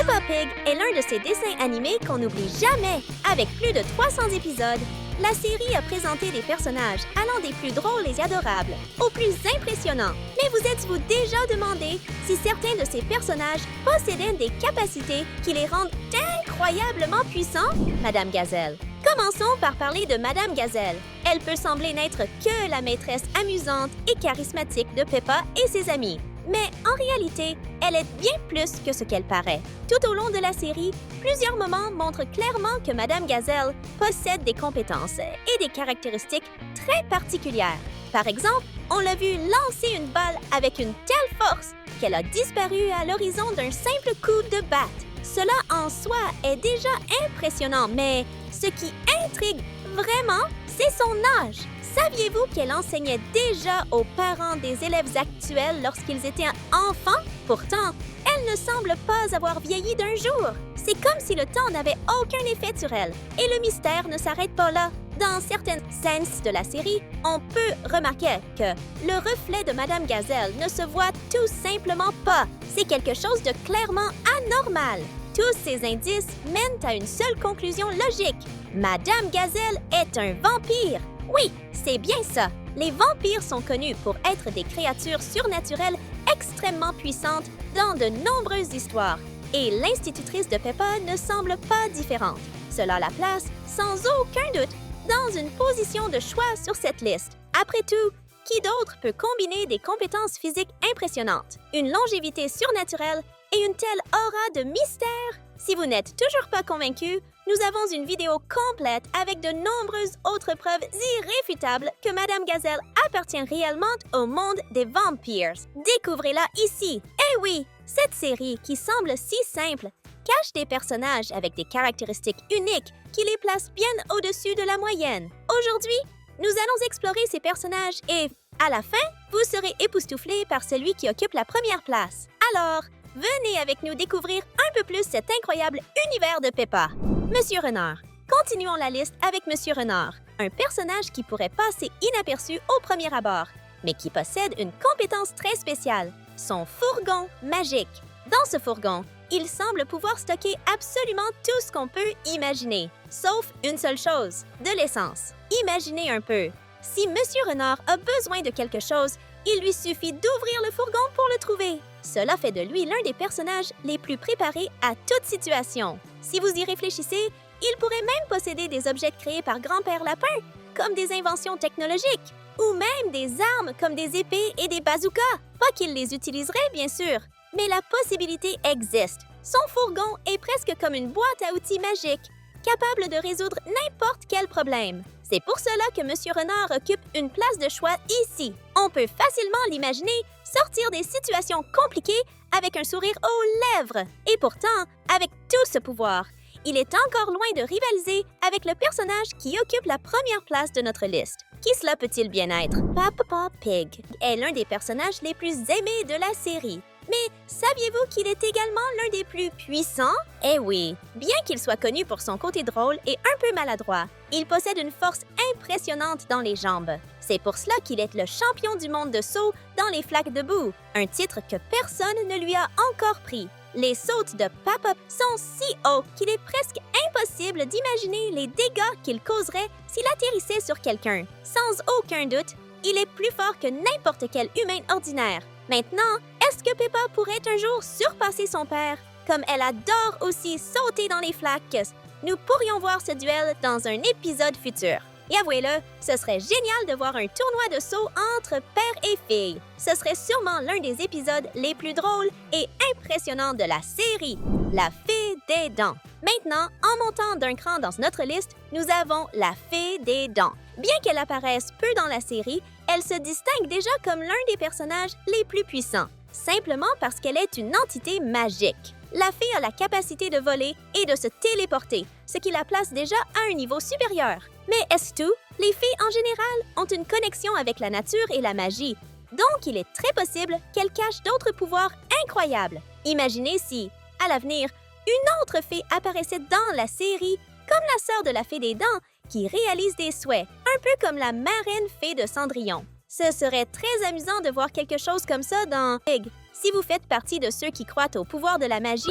Peppa Pig est l'un de ces dessins animés qu'on n'oublie jamais. Avec plus de 300 épisodes, la série a présenté des personnages allant des plus drôles et adorables aux plus impressionnants. Mais vous êtes-vous déjà demandé si certains de ces personnages possédaient des capacités qui les rendent incroyablement puissants? Madame Gazelle. Commençons par parler de Madame Gazelle. Elle peut sembler n'être que la maîtresse amusante et charismatique de Peppa et ses amis. Mais en réalité, elle est bien plus que ce qu'elle paraît. Tout au long de la série, plusieurs moments montrent clairement que Madame Gazelle possède des compétences et des caractéristiques très particulières. Par exemple, on l'a vu lancer une balle avec une telle force qu'elle a disparu à l'horizon d'un simple coup de batte. Cela en soi est déjà impressionnant, mais ce qui intrigue vraiment, c'est son âge. Saviez-vous qu'elle enseignait déjà aux parents des élèves actuels lorsqu'ils étaient enfants? Pourtant, elle ne semble pas avoir vieilli d'un jour. C'est comme si le temps n'avait aucun effet sur elle. Et le mystère ne s'arrête pas là. Dans certaines scènes de la série, on peut remarquer que le reflet de Madame Gazelle ne se voit tout simplement pas. C'est quelque chose de clairement anormal. Tous ces indices mènent à une seule conclusion logique. Madame Gazelle est un vampire. Oui, c'est bien ça. Les vampires sont connus pour être des créatures surnaturelles extrêmement puissantes dans de nombreuses histoires. Et l'institutrice de Peppa ne semble pas différente. Cela la place, sans aucun doute, dans une position de choix sur cette liste. Après tout, qui d'autre peut combiner des compétences physiques impressionnantes, une longévité surnaturelle et une telle aura de mystère? Si vous n'êtes toujours pas convaincu, nous avons une vidéo complète avec de nombreuses autres preuves irréfutables que Madame Gazelle appartient réellement au monde des vampires. Découvrez-la ici. Eh oui, cette série, qui semble si simple, cache des personnages avec des caractéristiques uniques qui les placent bien au-dessus de la moyenne. Aujourd'hui, nous allons explorer ces personnages et, à la fin, vous serez époustouflés par celui qui occupe la première place. Alors, venez avec nous découvrir un peu plus cet incroyable univers de Peppa. Monsieur Renard. Continuons la liste avec Monsieur Renard, un personnage qui pourrait passer inaperçu au premier abord, mais qui possède une compétence très spéciale, son fourgon magique. Dans ce fourgon, il semble pouvoir stocker absolument tout ce qu'on peut imaginer, sauf une seule chose, de l'essence. Imaginez un peu, si Monsieur Renard a besoin de quelque chose, il lui suffit d'ouvrir le fourgon pour le trouver. Cela fait de lui l'un des personnages les plus préparés à toute situation. Si vous y réfléchissez, il pourrait même posséder des objets créés par Grand-Père Lapin, comme des inventions technologiques, ou même des armes comme des épées et des bazookas. Pas qu'il les utiliserait, bien sûr, mais la possibilité existe. Son fourgon est presque comme une boîte à outils magique, capable de résoudre n'importe quel problème. C'est pour cela que Monsieur Renard occupe une place de choix ici. On peut facilement l'imaginer sortir des situations compliquées avec un sourire aux lèvres. Et pourtant, avec tout ce pouvoir, il est encore loin de rivaliser avec le personnage qui occupe la première place de notre liste. Qui cela peut-il bien être? Peppa Pig est l'un des personnages les plus aimés de la série. Mais saviez-vous qu'il est également l'un des plus puissants? Eh oui, bien qu'il soit connu pour son côté drôle et un peu maladroit, il possède une force impressionnante dans les jambes. C'est pour cela qu'il est le champion du monde de saut dans les flaques de boue, un titre que personne ne lui a encore pris. Les sautes de Peppa sont si hauts qu'il est presque impossible d'imaginer les dégâts qu'il causerait s'il atterrissait sur quelqu'un. Sans aucun doute, il est plus fort que n'importe quel humain ordinaire. Maintenant, est-ce que Peppa pourrait un jour surpasser son père? Comme elle adore aussi sauter dans les flaques, nous pourrions voir ce duel dans un épisode futur. Et avouez-le, ce serait génial de voir un tournoi de saut entre père et fille. Ce serait sûrement l'un des épisodes les plus drôles et impressionnants de la série, la Fée des Dents. Maintenant, en montant d'un cran dans notre liste, nous avons la Fée des Dents. Bien qu'elle apparaisse peu dans la série, elle se distingue déjà comme l'un des personnages les plus puissants, simplement parce qu'elle est une entité magique. La fée a la capacité de voler et de se téléporter, ce qui la place déjà à un niveau supérieur. Mais est-ce tout? Les fées en général ont une connexion avec la nature et la magie, donc il est très possible qu'elles cachent d'autres pouvoirs incroyables. Imaginez si, à l'avenir, une autre fée apparaissait dans la série, comme la sœur de la Fée des Dents, qui réalise des souhaits, un peu comme la marraine fée de Cendrillon. Ce serait très amusant de voir quelque chose comme ça dans Pig. Si vous faites partie de ceux qui croient au pouvoir de la magie,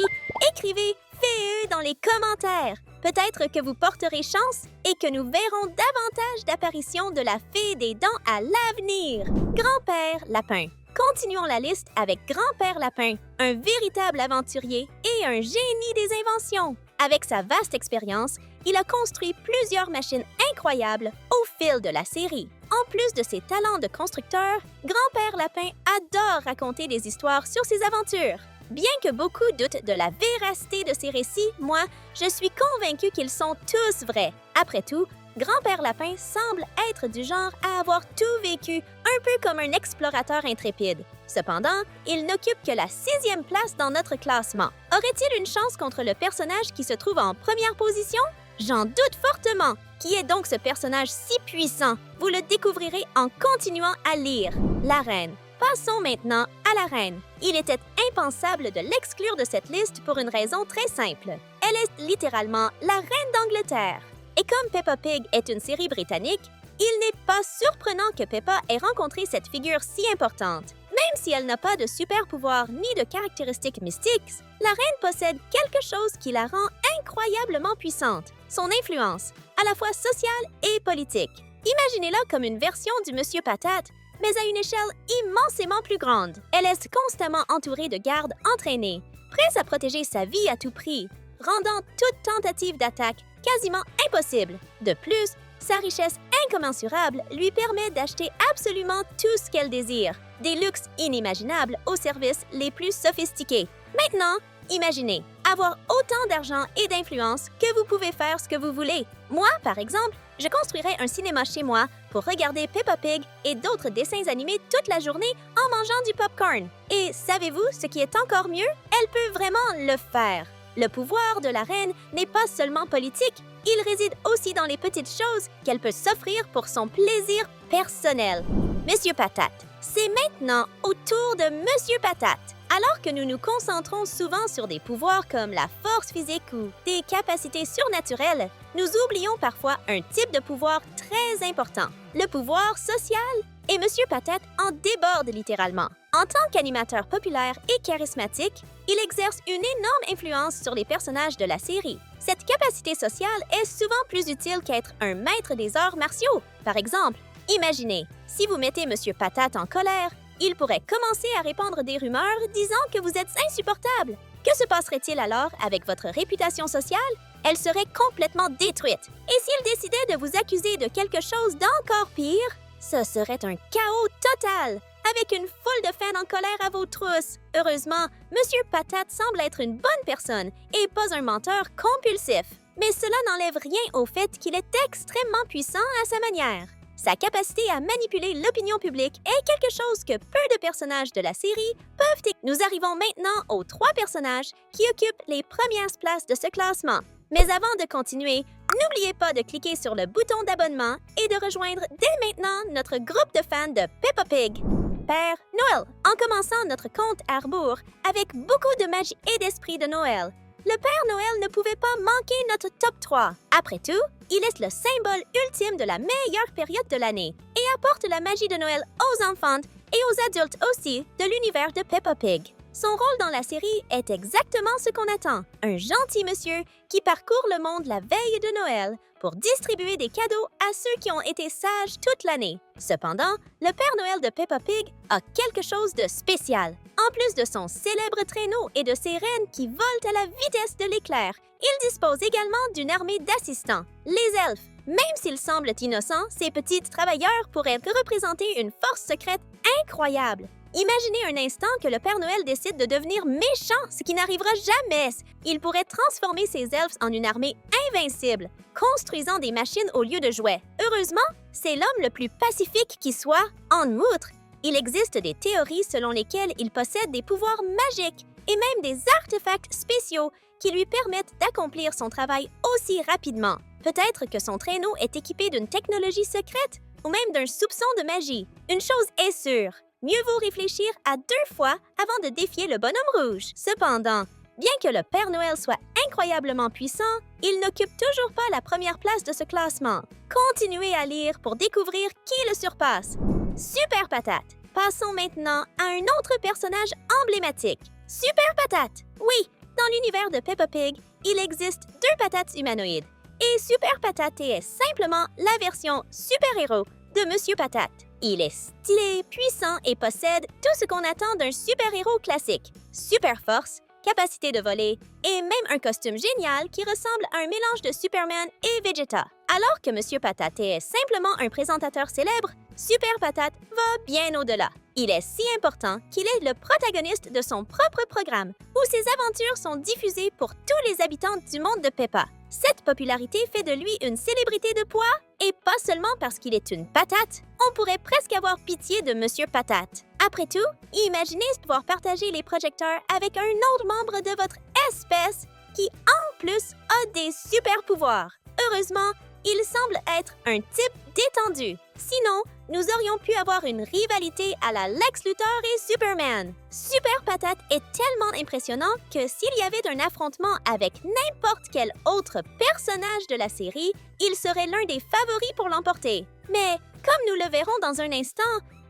écrivez « Fée » dans les commentaires. Peut-être que vous porterez chance et que nous verrons davantage d'apparitions de la Fée des Dents à l'avenir. Grand-père Lapin. Continuons la liste avec Grand-père Lapin, un véritable aventurier et un génie des inventions. Avec sa vaste expérience, il a construit plusieurs machines incroyables au fil de la série. En plus de ses talents de constructeur, Grand-père Lapin adore raconter des histoires sur ses aventures. Bien que beaucoup doutent de la véracité de ces récits, moi, je suis convaincue qu'ils sont tous vrais. Après tout, Grand-père Lapin semble être du genre à avoir tout vécu, un peu comme un explorateur intrépide. Cependant, il n'occupe que la 6e place dans notre classement. Aurait-il une chance contre le personnage qui se trouve en première position? J'en doute fortement. Qui est donc ce personnage si puissant? Vous le découvrirez en continuant à lire. La reine. Passons maintenant à la reine. Il était impensable de l'exclure de cette liste pour une raison très simple. Elle est littéralement la reine d'Angleterre. Et comme Peppa Pig est une série britannique, il n'est pas surprenant que Peppa ait rencontré cette figure si importante. Même si elle n'a pas de super-pouvoirs ni de caractéristiques mystiques, la reine possède quelque chose qui la rend incroyablement puissante, son influence, à la fois sociale et politique. Imaginez-la comme une version du Monsieur Patate, mais à une échelle immensément plus grande. Elle est constamment entourée de gardes entraînés, prêts à protéger sa vie à tout prix, rendant toute tentative d'attaque quasiment impossible. De plus, sa richesse incommensurable lui permet d'acheter absolument tout ce qu'elle désire, des luxes inimaginables aux services les plus sophistiqués. Maintenant, imaginez avoir autant d'argent et d'influence que vous pouvez faire ce que vous voulez. Moi, par exemple, je construirais un cinéma chez moi pour regarder Peppa Pig et d'autres dessins animés toute la journée en mangeant du popcorn. Et savez-vous ce qui est encore mieux? Elle peut vraiment le faire. Le pouvoir de la reine n'est pas seulement politique, il réside aussi dans les petites choses qu'elle peut s'offrir pour son plaisir personnel. Monsieur Patate. C'est maintenant au tour de Monsieur Patate. Alors que nous nous concentrons souvent sur des pouvoirs comme la force physique ou des capacités surnaturelles, nous oublions parfois un type de pouvoir très important, le pouvoir social. Et Monsieur Patate en déborde littéralement. En tant qu'animateur populaire et charismatique, il exerce une énorme influence sur les personnages de la série. Cette capacité sociale est souvent plus utile qu'être un maître des arts martiaux. Par exemple, imaginez, si vous mettez Monsieur Patate en colère, il pourrait commencer à répandre des rumeurs disant que vous êtes insupportable. Que se passerait-il alors avec votre réputation sociale? Elle serait complètement détruite. Et s'il décidait de vous accuser de quelque chose d'encore pire, ce serait un chaos total, avec une foule de fans en colère à vos trousses. Heureusement, Monsieur Patate semble être une bonne personne et pas un menteur compulsif. Mais cela n'enlève rien au fait qu'il est extrêmement puissant à sa manière. Sa capacité à manipuler l'opinion publique est quelque chose que peu de personnages de la série peuvent. Nous arrivons maintenant aux 3 personnages qui occupent les premières places de ce classement. Mais avant de continuer, n'oubliez pas de cliquer sur le bouton d'abonnement et de rejoindre dès maintenant notre groupe de fans de Peppa Pig. Père Noël, en commençant notre compte à rebours avec beaucoup de magie et d'esprit de Noël. Le Père Noël ne pouvait pas manquer notre top 3. Après tout, il est le symbole ultime de la meilleure période de l'année et apporte la magie de Noël aux enfants et aux adultes aussi de l'univers de Peppa Pig. Son rôle dans la série est exactement ce qu'on attend. Un gentil monsieur qui parcourt le monde la veille de Noël pour distribuer des cadeaux à ceux qui ont été sages toute l'année. Cependant, le Père Noël de Peppa Pig a quelque chose de spécial. En plus de son célèbre traîneau et de ses rennes qui volent à la vitesse de l'éclair, il dispose également d'une armée d'assistants, les elfes. Même s'ils semblent innocents, ces petits travailleurs pourraient représenter une force secrète incroyable. Imaginez un instant que le Père Noël décide de devenir méchant, ce qui n'arrivera jamais. Il pourrait transformer ses elfes en une armée invincible, construisant des machines au lieu de jouets. Heureusement, c'est l'homme le plus pacifique qui soit. En outre, il existe des théories selon lesquelles il possède des pouvoirs magiques et même des artefacts spéciaux qui lui permettent d'accomplir son travail aussi rapidement. Peut-être que son traîneau est équipé d'une technologie secrète ou même d'un soupçon de magie. Une chose est sûre. Mieux vaut réfléchir à 2 fois avant de défier le bonhomme rouge. Cependant, bien que le Père Noël soit incroyablement puissant, il n'occupe toujours pas la première place de ce classement. Continuez à lire pour découvrir qui le surpasse. Super Patate! passons maintenant à un autre personnage emblématique, Super Patate. Oui, dans l'univers de Peppa Pig, il existe deux patates humanoïdes. Et Super Patate est simplement la version super-héros de Monsieur Patate. Il est stylé, puissant et possède tout ce qu'on attend d'un super-héros classique. Super force, capacité de voler et même un costume génial qui ressemble à un mélange de Superman et Vegeta. Alors que Monsieur Patate est simplement un présentateur célèbre, Super Patate va bien au-delà. Il est si important qu'il est le protagoniste de son propre programme, où ses aventures sont diffusées pour tous les habitants du monde de Peppa. Cette popularité fait de lui une célébrité de poids, et pas seulement parce qu'il est une patate. On pourrait presque avoir pitié de Monsieur Patate. Après tout, imaginez pouvoir partager les projecteurs avec un autre membre de votre espèce qui, en plus, a des super pouvoirs. Heureusement, il semble être un type détendu. Sinon, nous aurions pu avoir une rivalité à la Lex Luthor et Superman. Super Patate est tellement impressionnant que s'il y avait un affrontement avec n'importe quel autre personnage de la série, il serait l'un des favoris pour l'emporter. Mais, comme nous le verrons dans un instant,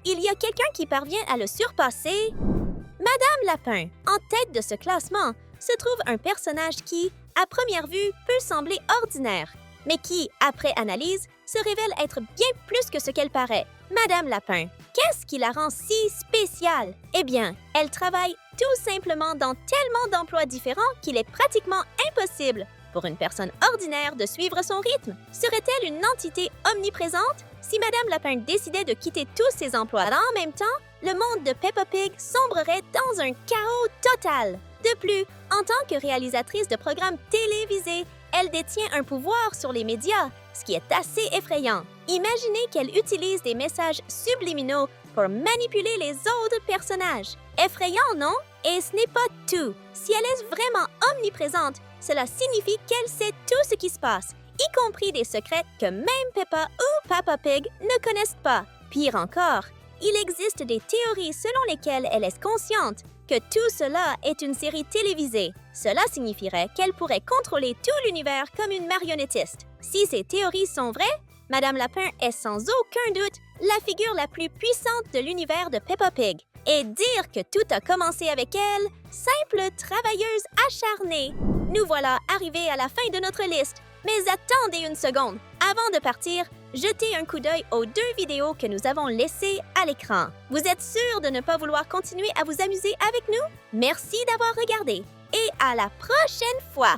il y a quelqu'un qui parvient à le surpasser. Madame Lapin. En tête de ce classement se trouve un personnage qui, à première vue, peut sembler ordinaire, mais qui, après analyse, se révèle être bien plus que ce qu'elle paraît. Madame Lapin. Qu'est-ce qui la rend si spéciale? Eh bien, elle travaille tout simplement dans tellement d'emplois différents qu'il est pratiquement impossible pour une personne ordinaire de suivre son rythme. Serait-elle une entité omniprésente? Si Madame Lapin décidait de quitter tous ses emplois en même temps, le monde de Peppa Pig sombrerait dans un chaos total. De plus, en tant que réalisatrice de programmes télévisés, elle détient un pouvoir sur les médias, ce qui est assez effrayant. Imaginez qu'elle utilise des messages subliminaux pour manipuler les autres personnages. Effrayant, non? Et ce n'est pas tout. Si elle est vraiment omniprésente, cela signifie qu'elle sait tout ce qui se passe, y compris des secrets que même Peppa ou Peppa Pig ne connaissent pas. Pire encore, il existe des théories selon lesquelles elle est consciente que tout cela est une série télévisée. Cela signifierait qu'elle pourrait contrôler tout l'univers comme une marionnettiste. Si ces théories sont vraies, Madame Lapin est sans aucun doute la figure la plus puissante de l'univers de Peppa Pig. Et dire que tout a commencé avec elle, simple travailleuse acharnée. Nous voilà arrivés à la fin de notre liste. Mais attendez une seconde. Avant de partir, jetez un coup d'œil aux deux vidéos que nous avons laissées à l'écran. Vous êtes sûr de ne pas vouloir continuer à vous amuser avec nous? Merci d'avoir regardé et à la prochaine fois!